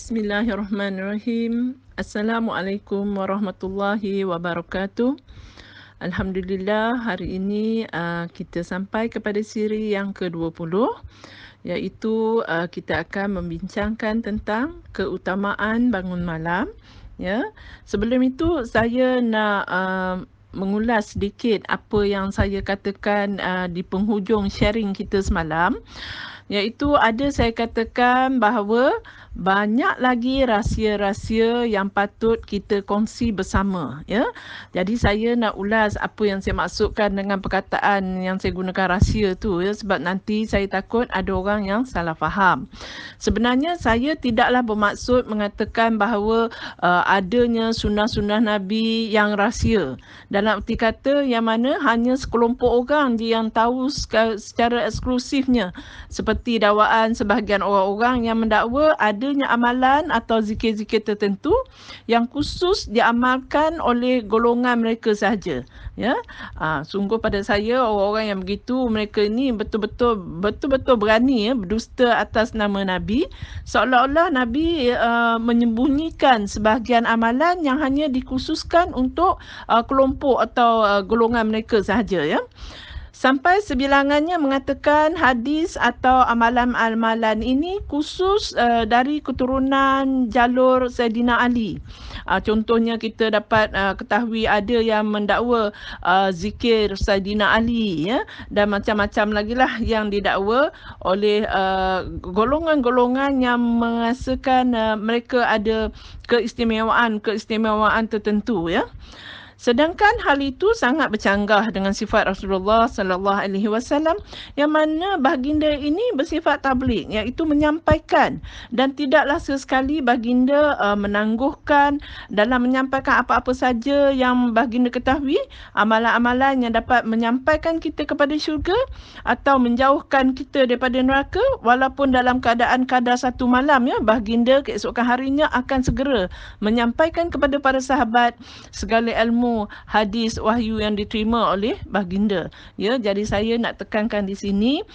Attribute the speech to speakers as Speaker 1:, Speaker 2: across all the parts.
Speaker 1: Bismillahirrahmanirrahim. Assalamualaikum warahmatullahi wabarakatuh. Alhamdulillah, hari ini kita sampai kepada siri yang ke-20, iaitu kita akan membincangkan tentang keutamaan bangun malam. Ya, sebelum itu saya nak mengulas sedikit apa yang saya katakan di penghujung sharing kita semalam, iaitu ada saya katakan bahawa banyak lagi rahsia-rahsia yang patut kita kongsi bersama, ya. Jadi saya nak ulas apa yang saya maksudkan dengan perkataan yang saya gunakan rahsia tu, ya, sebab nanti saya takut ada orang yang salah faham. Sebenarnya saya tidaklah bermaksud mengatakan bahawa adanya sunnah-sunnah Nabi yang rahsia. Dalam erti kata yang mana hanya sekelompok orang je yang tahu secara eksklusifnya, seperti dakwaan sebahagian orang-orang yang mendakwa adanya amalan atau zikir-zikir tertentu yang khusus diamalkan oleh golongan mereka sahaja. Ya, sungguh pada saya orang-orang yang begitu, mereka ini betul-betul berani, ya, berdusta atas nama Nabi, seolah-olah Nabi menyembunyikan sebahagian amalan yang hanya dikhususkan untuk kelompok atau golongan mereka sahaja, ya. Sampai sebilangannya mengatakan hadis atau amalan-amalan ini khusus dari keturunan jalur Saidina Ali. Contohnya kita dapat ketahui ada yang mendakwa zikir Saidina Ali, ya, dan macam-macam lagi lah yang didakwa oleh golongan-golongan yang merasakan mereka ada keistimewaan tertentu, ya. Sedangkan hal itu sangat bercanggah dengan sifat Rasulullah sallallahu alaihi wasallam yang mana baginda ini bersifat tabligh, iaitu menyampaikan, dan tidaklah sesekali baginda menangguhkan dalam menyampaikan apa-apa saja yang baginda ketahui, amalan-amalan yang dapat menyampaikan kita kepada syurga atau menjauhkan kita daripada neraka, walaupun dalam keadaan kadar satu malam, ya, baginda keesokan harinya akan segera menyampaikan kepada para sahabat segala ilmu hadis wahyu yang diterima oleh baginda. Ya, jadi saya nak tekankan di sini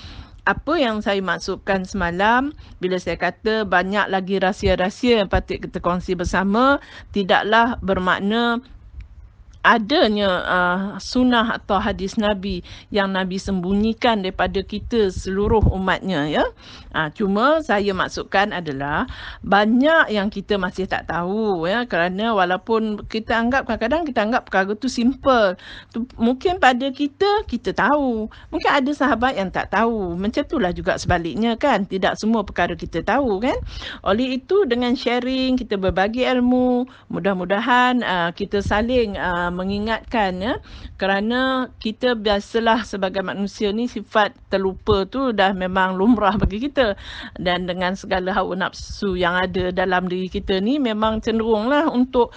Speaker 1: apa yang saya maksudkan semalam bila saya kata banyak lagi rahsia-rahsia yang patut kita kongsi bersama, tidaklah bermakna adanya sunnah atau hadis Nabi yang Nabi sembunyikan daripada kita seluruh umatnya, ya. Cuma saya maksudkan adalah banyak yang kita masih tak tahu, ya, kerana walaupun kita anggap kadang-kadang kita anggap perkara tu simple. Mungkin pada kita tahu, mungkin ada sahabat yang tak tahu. Macam itulah juga sebaliknya, kan. Tidak semua perkara kita tahu, kan. Oleh itu dengan sharing kita berbagi ilmu, mudah-mudahan kita saling mengingatkan, ya, kerana kita biasalah sebagai manusia ni sifat terlupa tu dah memang lumrah bagi kita, dan dengan segala hawa nafsu yang ada dalam diri kita ni memang cenderunglah untuk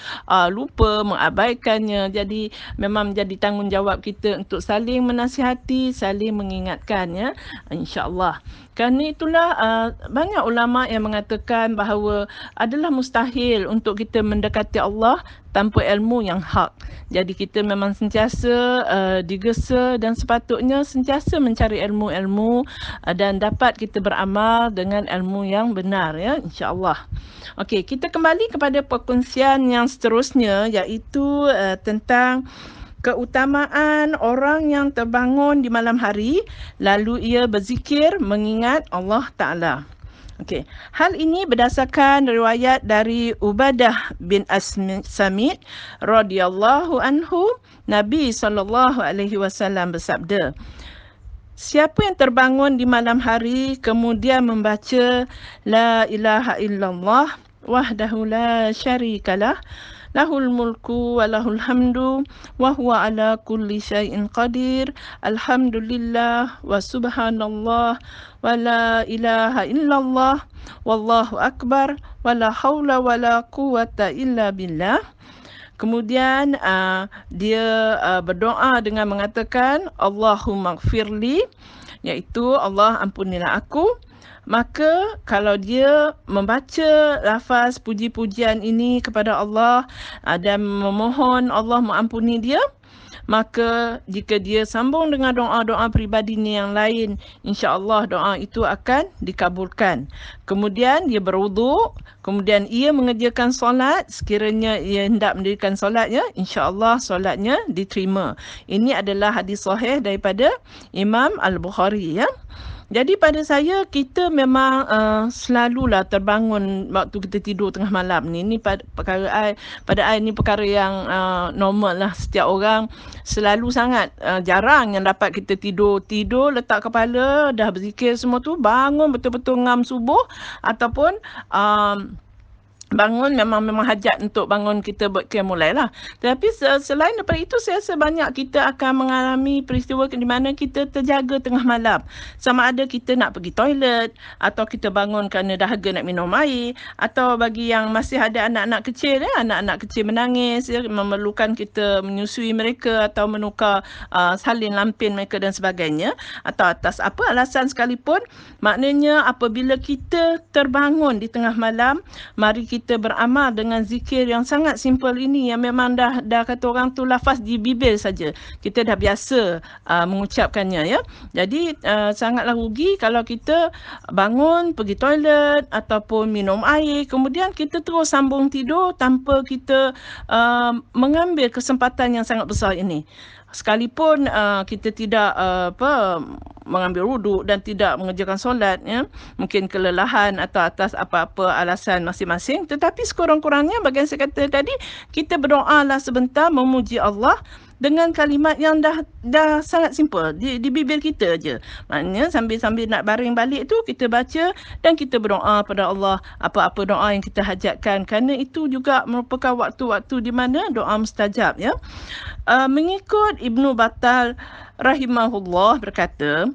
Speaker 1: lupa, mengabaikannya. Jadi memang menjadi tanggungjawab kita untuk saling menasihati, saling mengingatkan, ya, insya-Allah. Kerana itulah banyak ulama yang mengatakan bahawa adalah mustahil untuk kita mendekati Allah tanpa ilmu yang hak. Jadi kita memang sentiasa digesa dan sepatutnya sentiasa mencari ilmu-ilmu dan dapat kita beramal dengan ilmu yang benar, ya, insya-Allah. Okey, kita kembali kepada perkongsian yang seterusnya, iaitu tentang keutamaan orang yang terbangun di malam hari lalu ia berzikir mengingat Allah Ta'ala. Okey, hal ini berdasarkan riwayat dari Ubadah bin Samit radhiyallahu anhu. Nabi SAW bersabda, siapa yang terbangun di malam hari kemudian membaca la ilaha illallah wahdahu la syarikalah lahul mulku wa lahul hamdu wa huwa ala kulli syai'in qadir, alhamdulillah wa subhanallah wa la ilaha illallah wallahu akbar wa la haula wa la quwata illa billah. Kemudian dia berdoa dengan mengatakan Allahumma gfirli, iaitu Allah ampunilah aku. Maka kalau dia membaca lafaz puji-pujian ini kepada Allah dan memohon Allah mengampuni dia, maka jika dia sambung dengan doa-doa peribadinya yang lain, insya-Allah doa itu akan dikabulkan. Kemudian dia berwuduk, kemudian ia mengerjakan solat, sekiranya ia hendak mendirikan solatnya, insya-Allah solatnya diterima. Ini adalah hadis sahih daripada Imam Al-Bukhari, ya. Jadi pada saya, kita memang selalulah terbangun waktu kita tidur tengah malam ni. Ini pada I ni perkara yang normal lah. Setiap orang selalu sangat jarang yang dapat kita tidur letak kepala, dah berzikir semua tu, bangun betul-betul ngam subuh, ataupun bangun memang hajat untuk bangun kita buat qiyamul lail lah. Tapi selain daripada itu, saya rasa banyak kita akan mengalami peristiwa di mana kita terjaga tengah malam. Sama ada kita nak pergi toilet, atau kita bangun kerana dahaga nak minum air, atau bagi yang masih ada anak-anak kecil, anak-anak kecil menangis, memerlukan kita menyusui mereka atau menukar salin lampin mereka dan sebagainya, atau atas apa alasan sekalipun, maknanya apabila kita terbangun di tengah malam, mari kita beramal dengan zikir yang sangat simple ini, yang memang dah kata orang tu lafaz di bibir saja. Kita dah biasa mengucapkannya, ya. Jadi sangatlah rugi kalau kita bangun pergi toilet ataupun minum air, kemudian kita terus sambung tidur tanpa kita mengambil kesempatan yang sangat besar ini. Sekalipun kita tidak mengambil wuduk dan tidak mengerjakan solat, ya, mungkin kelelahan atau atas apa-apa alasan masing-masing, tetapi sekurang-kurangnya bagi yang saya kata tadi, kita berdoalah sebentar memuji Allah dengan kalimat yang dah sangat simple di bibir kita je. Maknanya sambil nak baring balik tu, kita baca dan kita berdoa pada Allah apa-apa doa yang kita hajatkan, kerana itu juga merupakan waktu-waktu di mana doa mustajab, ya. Mengikut Ibnu Battal rahimahullah berkata,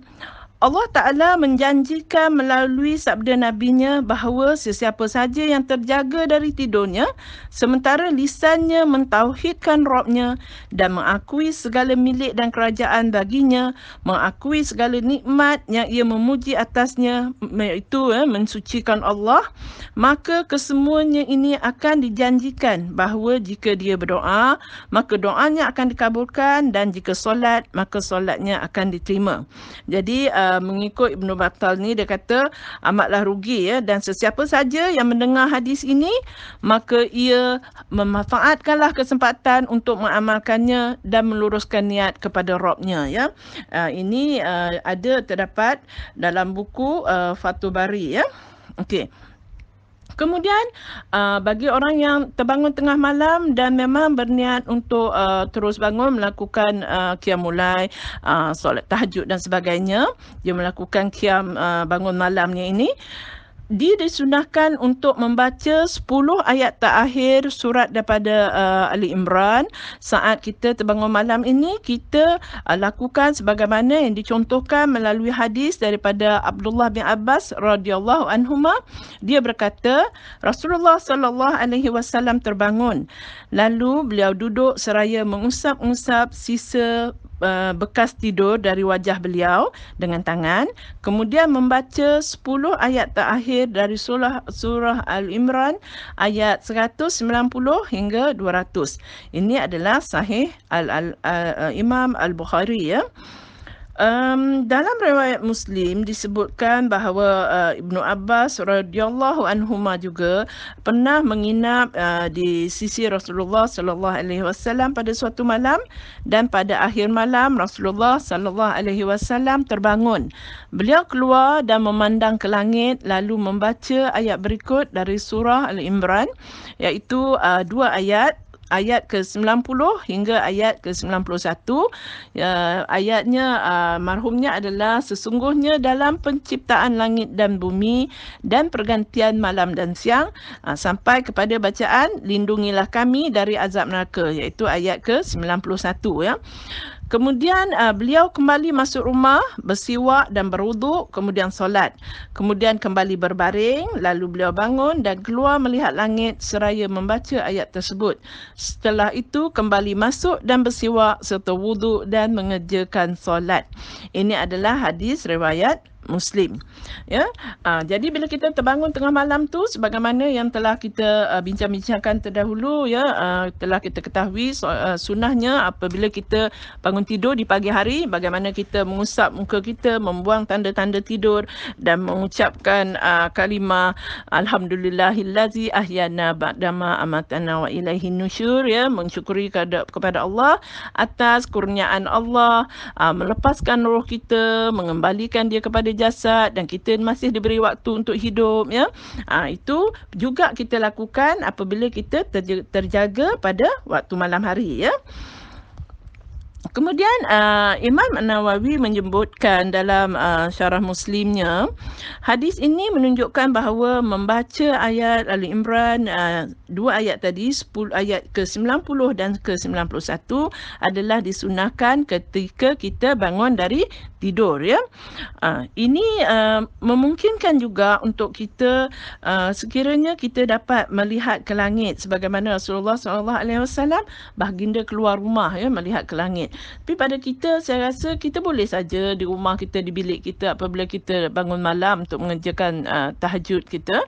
Speaker 1: Allah Ta'ala menjanjikan melalui sabda Nabi-Nya bahawa sesiapa saja yang terjaga dari tidurnya, sementara lisannya mentauhidkan Rabb-Nya dan mengakui segala milik dan kerajaan baginya, mengakui segala nikmat yang ia memuji atasnya, iaitu mensucikan Allah, maka kesemuanya ini akan dijanjikan bahawa jika dia berdoa, maka doanya akan dikabulkan, dan jika solat, maka solatnya akan diterima. Jadi mengikut Ibnu Battal ni, dia kata amatlah rugi, ya, dan sesiapa saja yang mendengar hadis ini, maka ia memanfaatkanlah kesempatan untuk mengamalkannya dan meluruskan niat kepada Rabb-Nya, ya. Ini terdapat dalam buku Fathul Bari, ya. Okey. Kemudian bagi orang yang terbangun tengah malam dan memang berniat untuk terus bangun melakukan qiyamul lail, solat tahajud dan sebagainya, dia melakukan qiyam bangun malamnya ini, dia disunahkan untuk membaca 10 ayat terakhir surat daripada Ali Imran. Saat kita terbangun malam ini, kita lakukan sebagaimana yang dicontohkan melalui hadis daripada Abdullah bin Abbas radhiyallahu anhuma. Dia berkata, Rasulullah sallallahu alaihi wasallam terbangun, lalu beliau duduk seraya mengusap-ngusap sisa bekas tidur dari wajah beliau dengan tangan, kemudian membaca 10 ayat terakhir dari surah Al-Imran ayat 190 hingga 200. Ini adalah sahih Imam Al-Bukhari, ya. Dalam riwayat Muslim disebutkan bahawa Ibnu Abbas radhiyallahu anhuma juga pernah menginap di sisi Rasulullah sallallahu alaihi wasallam pada suatu malam, dan pada akhir malam Rasulullah sallallahu alaihi wasallam terbangun. Beliau keluar dan memandang ke langit lalu membaca ayat berikut dari surah Al-Imran, iaitu 2 ayat ke-90 hingga ayat ke-91. Ayatnya marhumnya adalah, sesungguhnya dalam penciptaan langit dan bumi dan pergantian malam dan siang, sampai kepada bacaan lindungilah kami dari azab neraka, iaitu ayat ke-91, ya. Kemudian beliau kembali masuk rumah, bersiwak dan berwuduk, kemudian solat. Kemudian kembali berbaring, lalu beliau bangun dan keluar melihat langit seraya membaca ayat tersebut. Setelah itu kembali masuk dan bersiwak serta wuduk dan mengerjakan solat. Ini adalah hadis riwayat Muslim. Ya. Jadi bila kita terbangun tengah malam tu, sebagaimana yang telah kita bincang-bincangkan terdahulu, ya, telah kita ketahui sunnahnya apabila kita bangun tidur di pagi hari, bagaimana kita mengusap muka kita, membuang tanda-tanda tidur dan mengucapkan kalimah alhamdulillahillazi ahyana ba'dama amatana wa ilaihin nusyur, ya, mensyukuri kepada Allah atas kurniaan Allah, melepaskan roh kita, mengembalikan dia kepada jasad dan kita masih diberi waktu untuk hidup, ya. Itu juga kita lakukan apabila kita terjaga pada waktu malam hari, ya. Kemudian Imam An-Nawawi menyebutkan dalam syarah Muslimnya, hadis ini menunjukkan bahawa membaca ayat Ali Imran, dua ayat tadi, 10 ayat ke-90 dan ke-91 adalah disunahkan ketika kita bangun dari tidur, ya. Ini memungkinkan juga untuk kita sekiranya kita dapat melihat ke langit sebagaimana Rasulullah SAW baginda keluar rumah, ya, melihat ke langit. Tapi pada kita, saya rasa kita boleh saja di rumah kita, di bilik kita, apabila kita bangun malam untuk mengerjakan tahajud kita,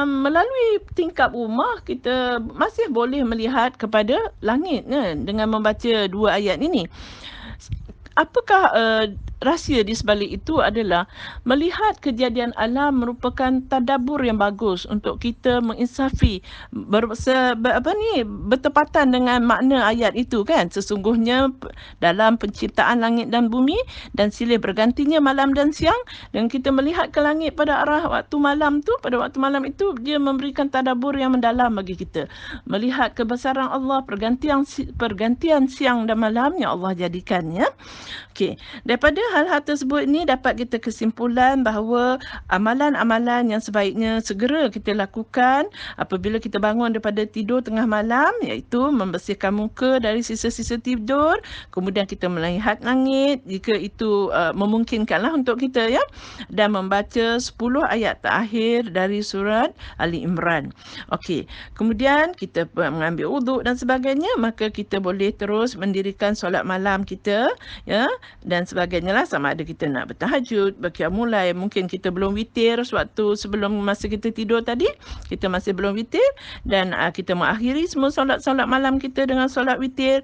Speaker 1: melalui tingkap rumah kita masih boleh melihat kepada langit, kan, dengan membaca dua ayat ini. Apakah rahsia di sebalik itu adalah melihat kejadian alam merupakan tadabbur yang bagus untuk kita menginsafi bertepatan dengan makna ayat itu, kan. Sesungguhnya dalam penciptaan langit dan bumi dan silih bergantinya malam dan siang, dan kita melihat ke langit pada arah waktu malam tu, pada waktu malam itu dia memberikan tadabbur yang mendalam bagi kita, melihat kebesaran Allah, pergantian siang dan malam yang Allah jadikan, ya. Okey, daripada hal-hal tersebut ni dapat kita kesimpulan bahawa amalan-amalan yang sebaiknya segera kita lakukan apabila kita bangun daripada tidur tengah malam, iaitu membersihkan muka dari sisa-sisa tidur, kemudian kita melihat langit jika itu memungkinkanlah untuk kita, ya, dan membaca 10 ayat terakhir dari surat Ali Imran. Okey, kemudian kita mengambil wuduk dan sebagainya, maka kita boleh terus mendirikan solat malam kita, ya, dan sebagainya lah, sama ada kita nak bertahajud, berqiyamul lail, mungkin kita belum witir sewaktu sebelum masa kita tidur tadi, kita masih belum witir, dan kita mengakhiri semua solat-solat malam kita dengan solat witir,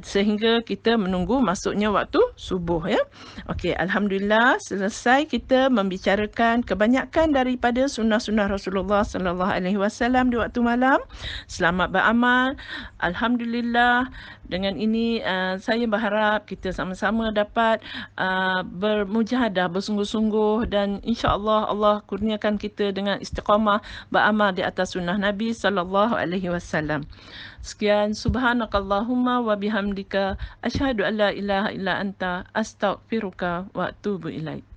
Speaker 1: sehingga kita menunggu masuknya waktu subuh, ya. Okey, alhamdulillah selesai kita membicarakan kebanyakan daripada sunnah-sunnah Rasulullah sallallahu alaihi wasallam di waktu malam. Selamat beramal. Alhamdulillah, dengan ini saya berharap kita sama-sama dapat bermujahadah, bersungguh-sungguh, dan insya-Allah Allah kurniakan kita dengan istiqamah beramal di atas sunnah Nabi sallallahu alaihi wasallam. Sekian, subhanakallahumma wa bihamdika asyhadu an la ilaha illa anta astaghfiruka wa atubu ilaik.